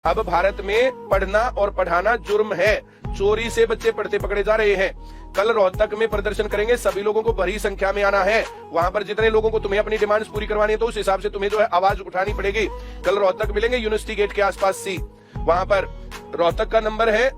अब भारत में पढ़ना और पढ़ाना जुर्म है। चोरी से बच्चे पढ़ते पकड़े जा रहे हैं। कल रोहतक में प्रदर्शन करेंगे, सभी लोगों को बड़ी संख्या में आना है। वहां पर जितने लोगों को तुम्हें अपनी डिमांड्स पूरी करवानी है तो उस हिसाब से तुम्हें जो है आवाज उठानी पड़ेगी। कल रोहतक मिलेंगे यूनिवर्सिटी गेट के आसपास सी। वहां पर रोहतक का नंबर है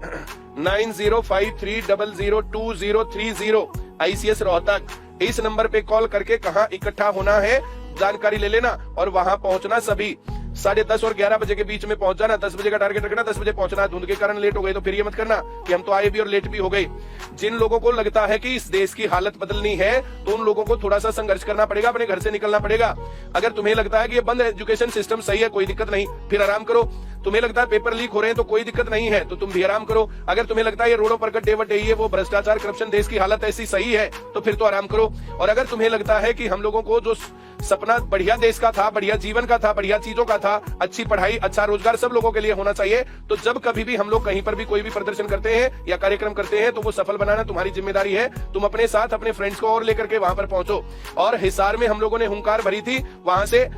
9053002030 ICS रोहतक। इस नंबर पे कॉल करके कहाँ इकट्ठा होना है जानकारी ले लेना और वहां पहुंचना सभी 10:30 और 11 बजे के बीच में पहुंच जाना। 10 बजे का टारगेट रखना, 10 बजे पहुंचना। धुंध के कारण लेट हो गए तो फिर ये मत करना कि हम तो आए भी और लेट भी हो गए। जिन लोगों को लगता है कि इस देश की हालत बदलनी है तो उन लोगों को थोड़ा सा संघर्ष करना पड़ेगा, अपने घर से निकलना पड़ेगा। अगर तुम्हें लगता है कि ये बंद एजुकेशन सिस्टम सही है, कोई दिक्कत नहीं, फिर आराम करो। तुम्हें लगता है पेपर लीक हो रहे हैं तो कोई दिक्कत नहीं है, तो तुम भी आराम करो। अगर तुम्हें लगता है ये रोडों पर गड्ढे वड्ढे, ये वो भ्रष्टाचार करप्शन, देश की हालत ऐसी सही है तो फिर तो आराम करो। और अगर तुम्हें लगता है कि हम लोगों को जो सपना बढ़िया देश का था, बढ़िया जीवन का था, बढ़िया चीजों का था, अच्छी पढ़ाई, अच्छा रोजगार सब लोगों के लिए होना चाहिए, तो जब कभी भी हम लोग कहीं पर भी कोई भी प्रदर्शन करते हैं या कार्यक्रम करते हैं तो वो सफल बनाना तुम्हारी जिम्मेदारी है। तुम अपने साथ अपने फ्रेंड्स को और लेकर के वहां पर पहुंचो। और हिसार में हम लोगों ने हुंकार भरी थी, वहां से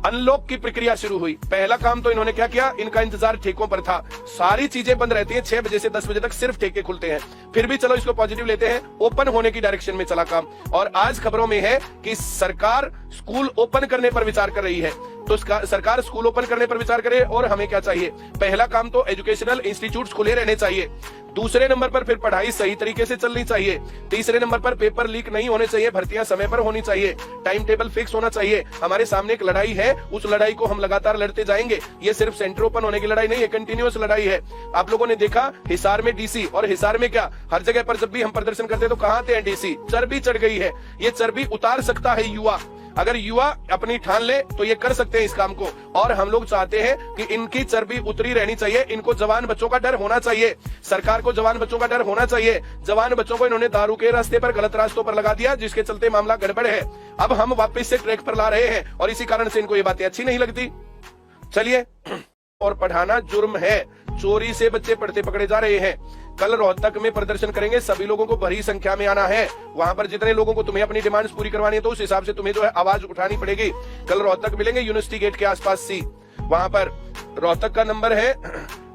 अनलॉक की प्रक्रिया शुरू हुई। पहला काम तो इन्होंने क्या किया, इनका इंतजार ठेकों पर था। सारी चीजें बंद रहती हैं, 6 बजे से 10 बजे तक सिर्फ ठेके खुलते हैं। फिर भी चलो इसको पॉजिटिव लेते हैं, ओपन होने की डायरेक्शन में चला काम। और आज खबरों में है कि सरकार स्कूल ओपन करने पर विचार कर रही है। तो सरकार स्कूल ओपन करने पर विचार करे और हमें क्या चाहिए, पहला काम तो एजुकेशनल इंस्टीट्यूट्स खुले रहने चाहिए। दूसरे नंबर पर फिर पढ़ाई सही तरीके से चलनी चाहिए। तीसरे नंबर पर पेपर लीक नहीं होने चाहिए, भर्तियां समय पर होनी चाहिए, टाइम टेबल फिक्स होना चाहिए। हमारे सामने एक लड़ाई है, उस लड़ाई को हम लगातार लड़ते जाएंगे। ये सिर्फ सेंटर ओपन होने की लड़ाई नहीं है, कंटिन्यूअस लड़ाई है। आप लोगों ने देखा हिसार में डीसी, और हिसार में क्या, हर जगह पर जब भी हम प्रदर्शन करते तो कहाँ थे डीसी। चर्बी चढ़ गई है, ये चर्बी उतार सकता है युवा। अगर युवा अपनी ठान ले तो ये कर सकते हैं इस काम को। और हम लोग चाहते हैं कि इनकी चर्बी उतरी रहनी चाहिए, इनको जवान बच्चों का डर होना चाहिए। सरकार को जवान बच्चों का डर होना चाहिए। जवान बच्चों को इन्होंने दारू के रास्ते पर, गलत रास्तों पर लगा दिया, जिसके चलते मामला गड़बड़ है। अब हम वापस से ट्रैक पर ला रहे हैं और इसी कारण से इनको ये बातें अच्छी नहीं लगती। चलिए, और पढ़ाना जुर्म है। चोरी से बच्चे पढ़ते पकड़े जा रहे हैं। कल रोहतक में प्रदर्शन करेंगे, सभी लोगों को बड़ी संख्या में आना है। वहां पर जितने लोगों को तुम्हें अपनी डिमांड्स पूरी करवानी है तो उस हिसाब से तुम्हें जो है आवाज उठानी पड़ेगी। कल रोहतक मिलेंगे यूनिवर्सिटी गेट के आसपास सी। वहां पर रोहतक का नंबर है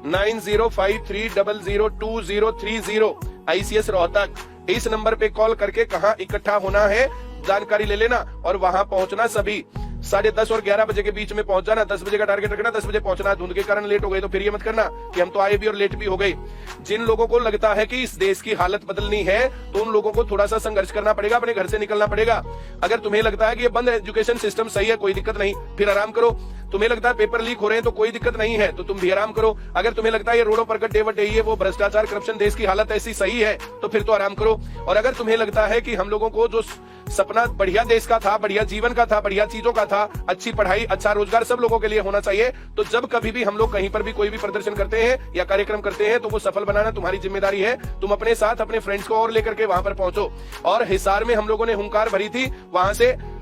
9053002030 ICS रोहतक। इस नंबर पे कॉल करके कहाँ इकट्ठा होना है जानकारी ले लेना और वहां पहुंचना सभी 10:30 और 11 बजे के बीच में पहुंच जाना। 10 बजे का टारगेट रखना, 10 बजे पहुंचना। धुंध के कारण लेट हो गए तो फिर ये मत करना कि हम तो आए भी और लेट भी हो गए। जिन लोगों को लगता है कि इस देश की हालत बदलनी है तो उन लोगों को थोड़ा सा संघर्ष करना पड़ेगा, अपने घर से निकलना पड़ेगा। अगर तुम्हें लगता है कि ये बंद एजुकेशन सिस्टम सही है, कोई दिक्कत नहीं, फिर आराम करो। तुम्हें लगता है पेपर लीक हो रहे हैं तो कोई दिक्कत नहीं है, तो तुम भी आराम करो। अगर तुम्हें लगता है ये रोडों पर गड्ढे वड्ढे, ये वो भ्रष्टाचार करप्शन, देश की हालत ऐसी सही है तो फिर तो आराम करो। और अगर तुम्हें लगता है कि हम लोगों को जो सपना बढ़िया देश का था, बढ़िया जीवन का था, बढ़िया चीजों का था, अच्छी पढ़ाई, अच्छा रोजगार सब लोगों के लिए होना चाहिए, तो जब कभी भी हम लोग कहीं पर भी कोई भी प्रदर्शन करते हैं या कार्यक्रम करते हैं तो वो सफल बनाना तुम्हारी जिम्मेदारी है। तुम अपने साथ अपने फ्रेंड्स को और लेकर के वहां पर पहुंचो। और हिसार में हम लोगों ने हुंकार भरी थी, वहां से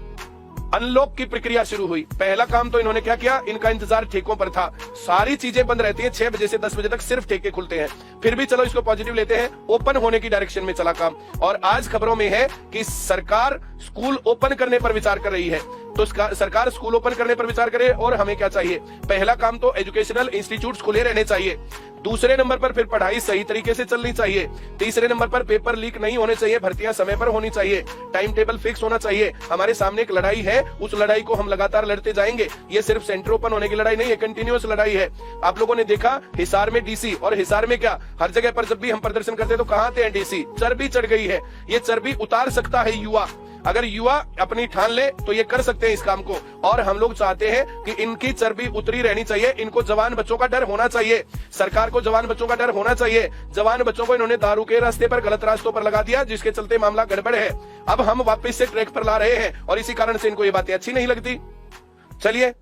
अनलॉक की प्रक्रिया शुरू हुई। पहला काम तो इन्होंने क्या किया, इनका इंतजार ठेकों पर था। सारी चीजें बंद रहती हैं, 6 बजे से 10 बजे तक सिर्फ ठेके खुलते हैं। फिर भी चलो इसको पॉजिटिव लेते हैं, ओपन होने की डायरेक्शन में चला काम। और आज खबरों में है कि सरकार स्कूल ओपन करने पर विचार कर रही है। तो सरकार स्कूल ओपन करने पर विचार करे और हमें क्या चाहिए, पहला काम तो एजुकेशनल इंस्टीट्यूट्स खुले रहने चाहिए। दूसरे नंबर पर फिर पढ़ाई सही तरीके से चलनी चाहिए। तीसरे नंबर पर पेपर लीक नहीं होने चाहिए, भर्तियां समय पर होनी चाहिए, टाइम टेबल फिक्स होना चाहिए। हमारे सामने एक लड़ाई है, उस लड़ाई को हम लगातार लड़ते जाएंगे। ये सिर्फ सेंटर ओपन होने की लड़ाई नहीं है, कंटिन्यूअस लड़ाई है। आप लोगों ने देखा हिसार में डीसी, और हिसार में क्या, हर जगह पर जब भी हम प्रदर्शन करते तो कहाँ थे डीसी। चर्बी चढ़ गई है, ये चर्बी उतार सकता है युवा। अगर युवा अपनी ठान ले तो ये कर सकते हैं इस काम को। और हम लोग चाहते हैं कि इनकी चर्बी उतरी रहनी चाहिए, इनको जवान बच्चों का डर होना चाहिए। सरकार को जवान बच्चों का डर होना चाहिए। जवान बच्चों को इन्होंने दारू के रास्ते पर, गलत रास्तों पर लगा दिया, जिसके चलते मामला गड़बड़ है। अब हम वापस से ट्रैक पर ला रहे हैं और इसी कारण से इनको ये बातें अच्छी नहीं लगती। चलिए।